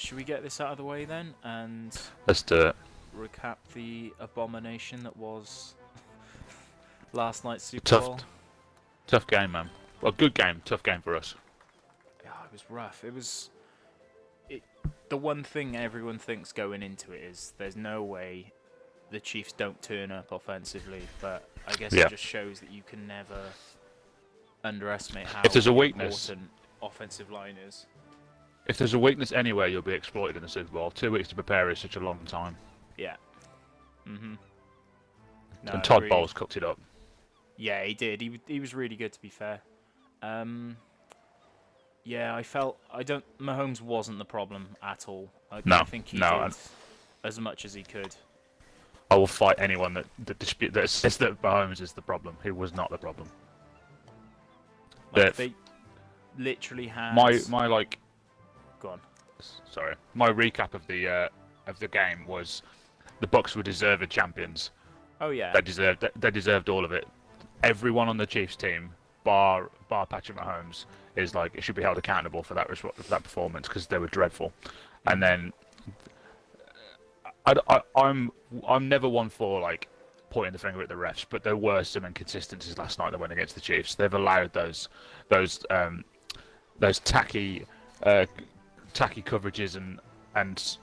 should we get this out of the way then and Let's do it. recap the abomination that was last night's Super Tough, Bowl? tough game, man. Well, good game, tough game for us. Yeah, it was rough. The one thing everyone thinks going into it is there's no way the Chiefs don't turn up offensively, but I guess it just shows that you can never underestimate how If there's a weakness, important offensive line is. if there's a weakness anywhere, you'll be exploited in the Super Bowl. 2 weeks to prepare is such a long time. Yeah. No, And Todd agreed. Bowles cooked it up. Yeah, he did. He was really good, to be fair. Yeah, Mahomes wasn't the problem at all. I think he did as much as he could. I will fight anyone that says that Mahomes is the problem. He was not the problem. They literally had my like. Go on. Sorry, my recap of the game was the Bucks were deserved champions. Oh yeah. They deserved all of it. Everyone on the Chiefs team, bar Patrick Mahomes, is like it should be held accountable for that performance because they were dreadful. And then I'm never one for like pointing the finger at the refs, but there were some inconsistencies last night that went against the Chiefs. They've allowed those tacky coverages and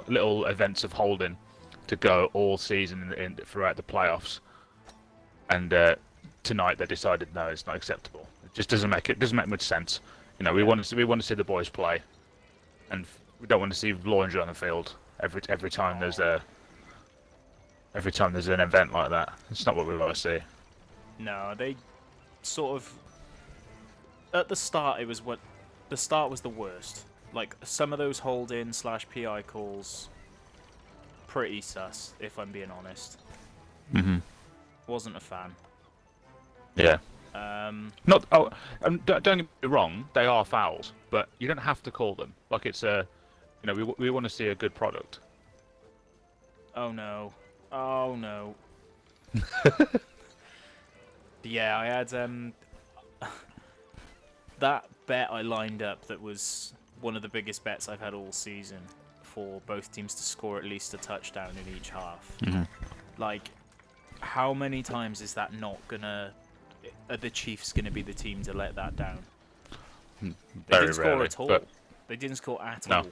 little events of holding to go all season throughout the playoffs. And tonight they decided no, it's not acceptable. It just doesn't make much sense. We want to see the boys play, and we don't want to see laundry on the field every time there's an event like that. It's not what we want to see. No, they sort of at the start the start was the worst. Like some of those hold-in / PI calls, pretty sus, if I'm being honest. Wasn't a fan. Yeah. Don't get me wrong, they are fouls, but you don't have to call them. Like it's we want to see a good product. Oh no. Yeah, I had that bet I lined up that was one of the biggest bets I've had all season for both teams to score at least a touchdown in each half. Like, how many times is that not gonna? Are the Chiefs gonna be the team to let that down? They didn't score at all. They didn't score at all.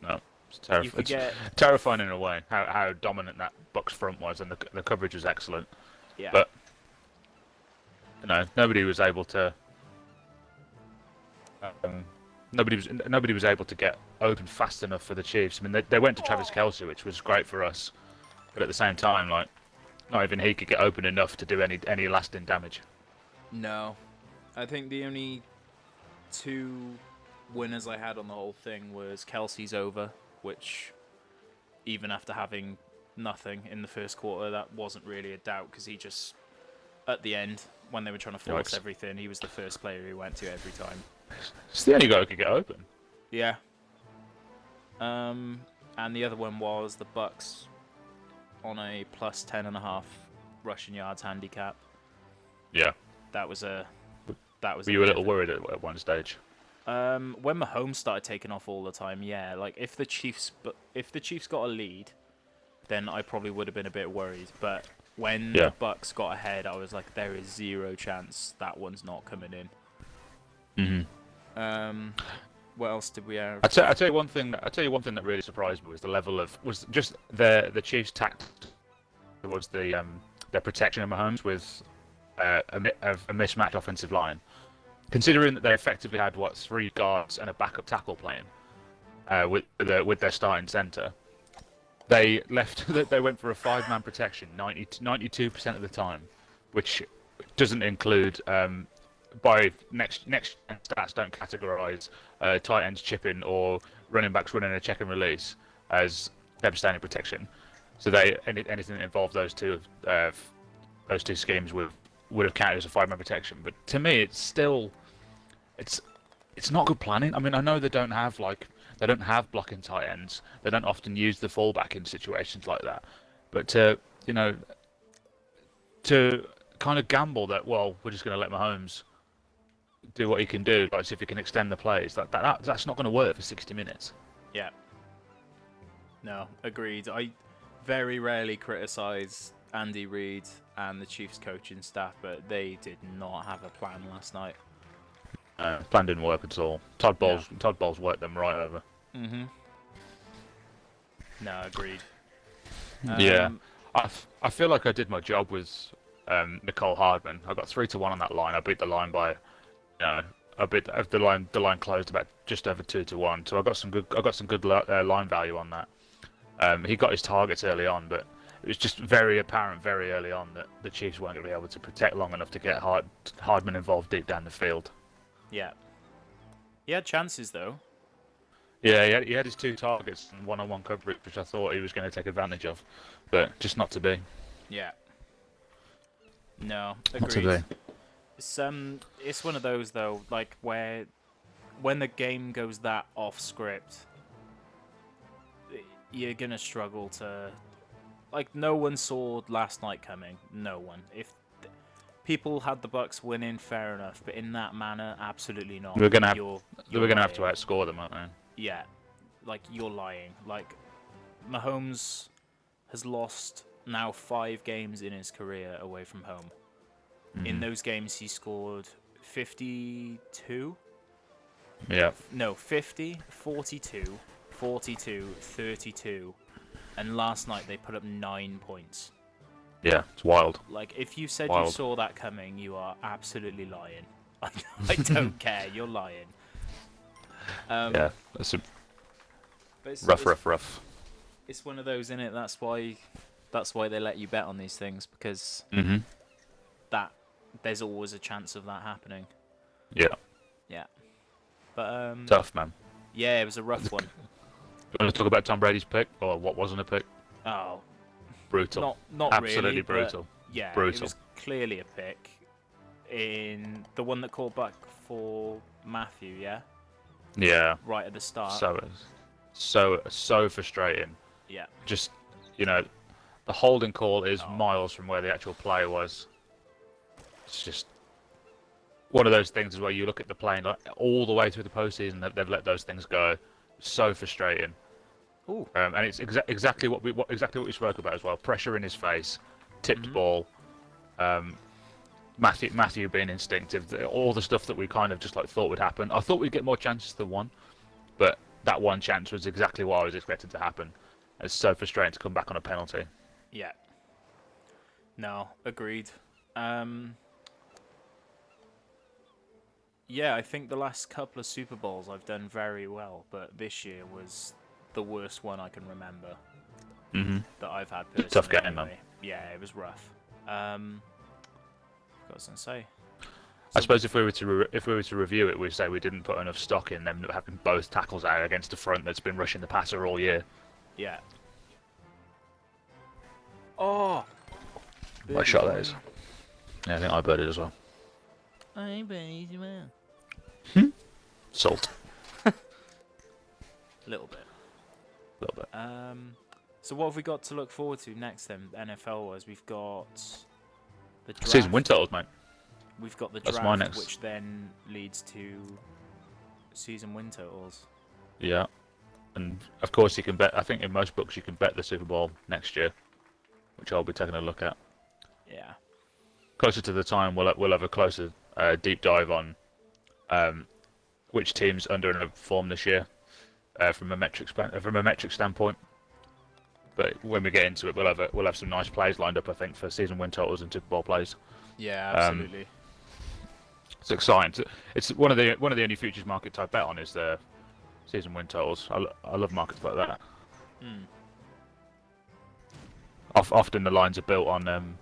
No, it's terrifying. It's terrifying in a way how dominant that Bucks front was, and the coverage was excellent. Yeah. But nobody was able to. Nobody was able to get open fast enough for the Chiefs. I mean, they went to Travis Kelce, which was great for us, but at the same time, like, not even he could get open enough to do any lasting damage. No, I think the only two winners I had on the whole thing was Kelce's over, which even after having nothing in the first quarter, that wasn't really a doubt because he just, at the end, when they were trying to force everything, he was the first player he went to every time. It's the only guy who could get open. Yeah. And the other one was the Bucks on a plus 10.5 rushing yards handicap. Yeah. That was. Were you a little worried at one stage? When Mahomes started taking off all the time, yeah. Like if the Chiefs got a lead, then I probably would have been a bit worried. But when the Bucks got ahead, I was like, there is zero chance that one's not coming in. What else did we have? I tell you one thing that really surprised me was the level of the Chiefs' tact towards their protection of Mahomes with a mismatched offensive line. Considering that they effectively had 3 guards and a backup tackle playing with their starting center, they went for a 5-man protection 92% of the time, which doesn't include. By next stats don't categorize tight ends chipping or running backs running a check and release as devastating protection. So anything that involved those two schemes would have counted as a 5-man protection. But to me, it's still it's not good planning. I mean, I know they don't have blocking tight ends. They don't often use the fullback in situations like that. But to kind of gamble that we're just going to let Mahomes do what he can do, like see if he can extend the plays. That's not going to work for 60 minutes. Yeah. No, agreed. I very rarely criticize Andy Reid and the Chiefs coaching staff, but they did not have a plan last night. Plan didn't work at all. Todd Bowles worked them right over. No, agreed. Yeah, I feel like I did my job with Nicole Hardman. I got 3-1 on that line. I beat the line by, the line closed about just over 2-1. So I got some good line value on that. He got his targets early on, but it was just very apparent very early on that the Chiefs weren't going to be able to protect long enough to get Hardman involved deep down the field. Yeah. He had chances though. Yeah, he had his 2 targets and one-on-one coverage, which I thought he was going to take advantage of, but just not to be. Yeah. No, agreed. Not to be. It's one of those though, like where when the game goes that off script, you're gonna struggle to. Like no one saw last night coming. No one. If people had the Bucks winning, fair enough, but in that manner, absolutely not. We're gonna have to outscore them, aren't we? Yeah, like you're lying. Like Mahomes has lost now 5 games in his career away from home. In those games, he scored 52. Yeah. No, 50, 42, 42, 32, and last night they put up 9 points. Yeah, it's wild. Like if you said Wild. you saw that coming, you are absolutely lying. I don't care. You're lying. Yeah, that's a but rough. It's one of those, innit? That's why they let you bet on these things, because that there's always a chance of that happening. Yeah. Yeah. But Tough, man. yeah, it was a rough one. You want to talk about Tom Brady's pick, or what wasn't a pick? Oh, Brutal. not Absolutely really, brutal. Yeah, brutal. It was clearly a pick. In the one that called back for Matthew, yeah. Yeah. Right at the start. So frustrating. Yeah. Just, the holding call is miles from where the actual play was. It's just one of those things where you look at the play and like, all the way through the postseason they've let those things go. So frustrating. Ooh. And it's exactly what we spoke about as well. Pressure in his face, tipped ball. Matthew being instinctive, all the stuff that we kind of just like thought would happen. I thought we'd get more chances than one, but that one chance was exactly what I was expecting to happen. It's so frustrating to come back on a penalty. Yeah. No, agreed. Yeah, I think the last couple of Super Bowls I've done very well, but this year was the worst one I can remember that I've had personally. Tough game, anyway. man. Yeah, it was rough. What was I gonna say? I suppose if we were to review it, we'd say we didn't put enough stock in them having both tackles out against a front that's been rushing the passer all year. Yeah. Oh. What shot that is? Yeah, I think I bird it as well. I bird as well. Salt. A little bit. A little bit. So what have we got to look forward to next then, NFL-wise? We've got the draft. Season win totals, mate. We've got the That's draft, my next. which then leads to season win totals. Yeah. And of course you can bet, I think in most books you can bet the Super Bowl next year, which I'll be taking a look at. Yeah. Closer to the time, we'll have a closer deep dive on which teams under and overperformed this year from a metric standpoint. But when we get into it, we'll have some nice plays lined up, I think, for season win totals and Super Bowl plays. Yeah, absolutely. It's exciting. It's one of the only futures markets I bet on is the season win totals. I love markets like that. Often the lines are built on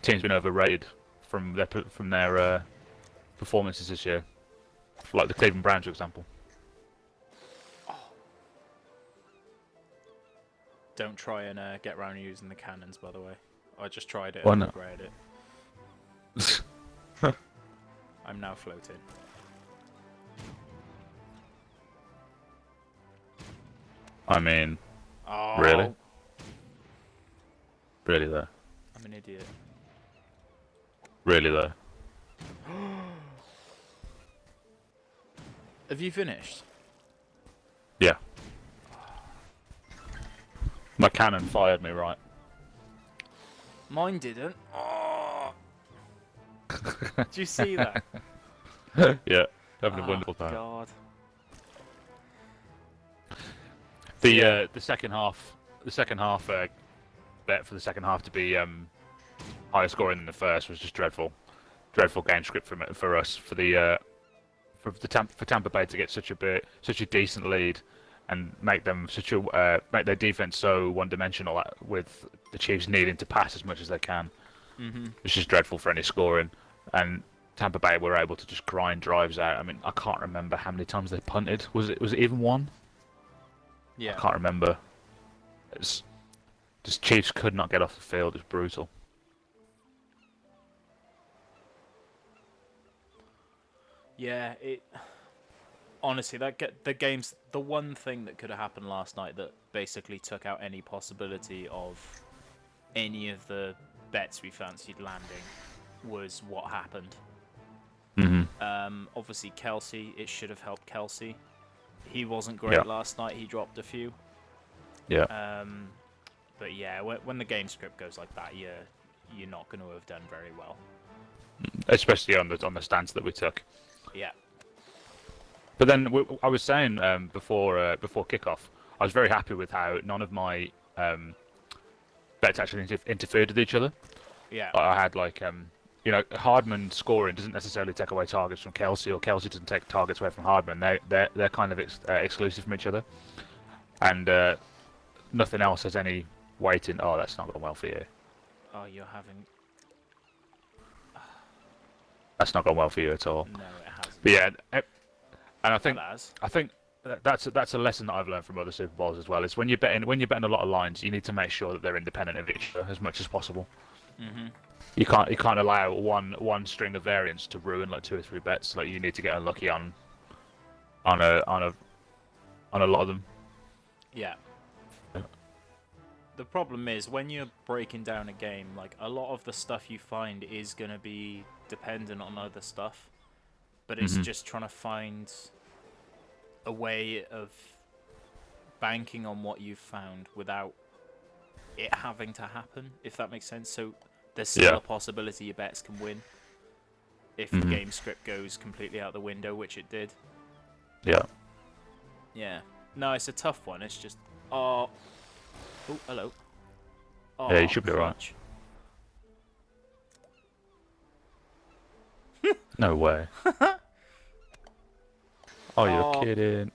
teams being overrated from their performances this year, like the Cleveland Browns, for example. Don't try and get around using the cannons, by the way. I just tried it Why and not? regretted it. I'm now floating. I mean, Oh, really? Really though? I'm an idiot. Really though? Have you finished? Yeah. My cannon fired me right. Mine didn't. Oh. Did you see that? Yeah, having a Oh, wonderful time. God. The second half bet for the second half to be higher scoring than the first was just dreadful. Dreadful game script for us for Tampa Bay to get such a decent lead and make their defense so one-dimensional with the Chiefs needing to pass as much as they can. It's just dreadful for any scoring, and Tampa Bay were able to just grind drives out. I mean, I can't remember how many times they punted. Was it even one? Yeah. I can't remember. It's just Chiefs could not get off the field. It's brutal. Yeah, honestly, the one thing that could have happened last night that basically took out any possibility of any of the bets we fancied landing was what happened. Obviously, Kelsey, it should have helped Kelsey. He wasn't great last night. He dropped a few. Yeah. But yeah, when the game script goes like that, you're not going to have done very well. Especially on the stance that we took. Yeah. But then I was saying before kickoff, I was very happy with how none of my bets actually interfered with each other. Yeah. I had Hardman scoring doesn't necessarily take away targets from Kelsey, or Kelsey doesn't take targets away from Hardman. They're kind of exclusive from each other, and nothing else has any weight in. Oh, that's not going well for you. Oh, you're having. That's not gone well for you at all. No, it hasn't. But yeah, and I think that's a lesson that I've learned from other Super Bowls as well. Is when you're betting a lot of lines, you need to make sure that they're independent of each other as much as possible. You can't allow one string of variance to ruin like 2 or 3 bets. Like you need to get unlucky on a lot of them. Yeah. The problem is when you're breaking down a game, like a lot of the stuff you find is gonna be dependent on other stuff, but it's just trying to find a way of banking on what you've found without it having to happen, if that makes sense. So there's still a possibility your bets can win if the game script goes completely out the window, which it did. Yeah. Yeah. No, it's a tough one. It's just oh, hello. Oh, Yeah, you should be right. No way. Oh, you're kidding.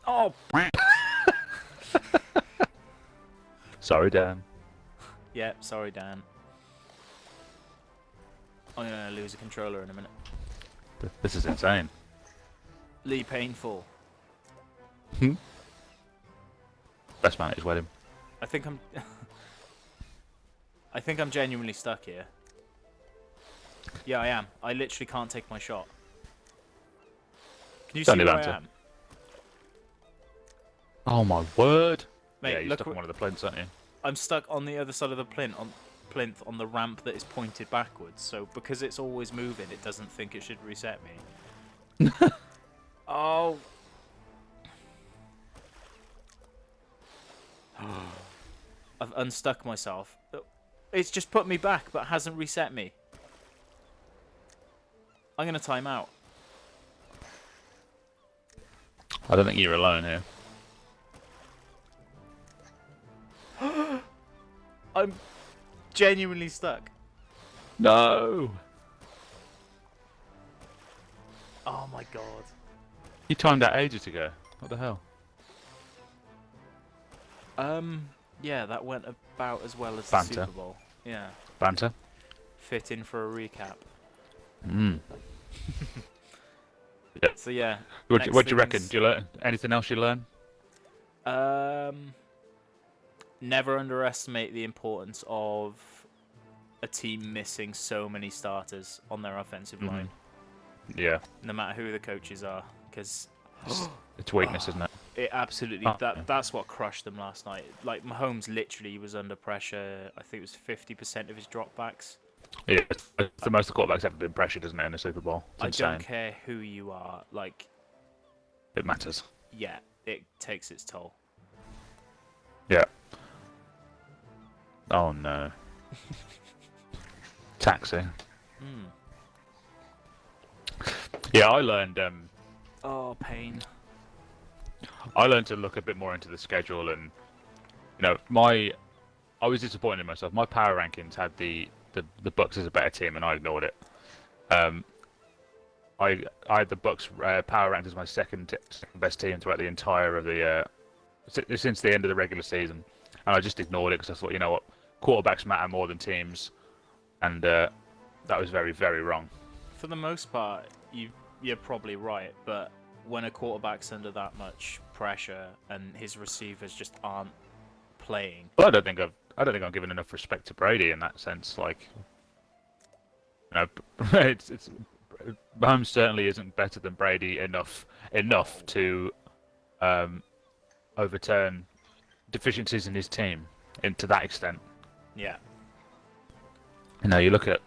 Oh. Sorry, Dan. Yeah, sorry, Dan. I'm gonna lose a controller in a minute. This is insane. Lee painful. Best man at his wedding. I think I'm genuinely stuck here. Yeah, I am. I literally can't take my shot. Can you see where I am? Oh my word! Mate, yeah, you're look stuck on one of the plinths, aren't you? I'm stuck on the other side of the plinth on the ramp that is pointed backwards. So because it's always moving, it doesn't think it should reset me. Oh. I've unstuck myself. It's just put me back, but hasn't reset me. I'm gonna time out. I don't think you're alone here. I'm genuinely stuck. No! Oh my god. You timed out ages ago. What the hell? Yeah, that went about as well as Banter. the Super Bowl. Yeah. Banter? Fit in for a recap. Yeah. So yeah. What do you reckon? Do you learn anything else you learn? Never underestimate the importance of a team missing so many starters on their offensive line. Yeah. No matter who the coaches are, because it's weakness, isn't it? It absolutely Oh, yeah. that's what crushed them last night. Like Mahomes literally was under pressure. I think it was 50% of his dropbacks. Yeah, it's the most the quarterback's ever been pressured, isn't it, in the Super Bowl? It's I don't insane. care who you are. Like, It matters. yeah, it takes its toll. Yeah. Oh no. Taxi. Mm. Yeah, I learned. Oh, pain. I learned to look a bit more into the schedule, and I was disappointed in myself. My power rankings had the Bucks as a better team, and I ignored it. I had the Bucks power ranked as my second best team throughout the entire of the since the end of the regular season, and I just ignored it because I thought, you know what, quarterbacks matter more than teams, and that was very, very wrong. For the most part, you're probably right, but when a quarterback's under that much pressure and his receivers just aren't playing, But I don't think I'm giving enough respect to Brady in that sense. Like, it's Mahomes certainly isn't better than Brady enough to overturn deficiencies in his team to that extent. yeah, You look at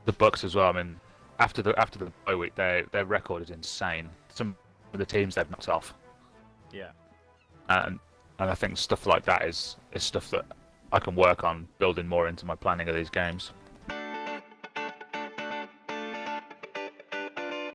the Bucks as well. I mean, after the bye week, their record is insane. Some of the teams they've knocked off, yeah. and I think stuff like that is stuff that I can work on building more into my planning of these games.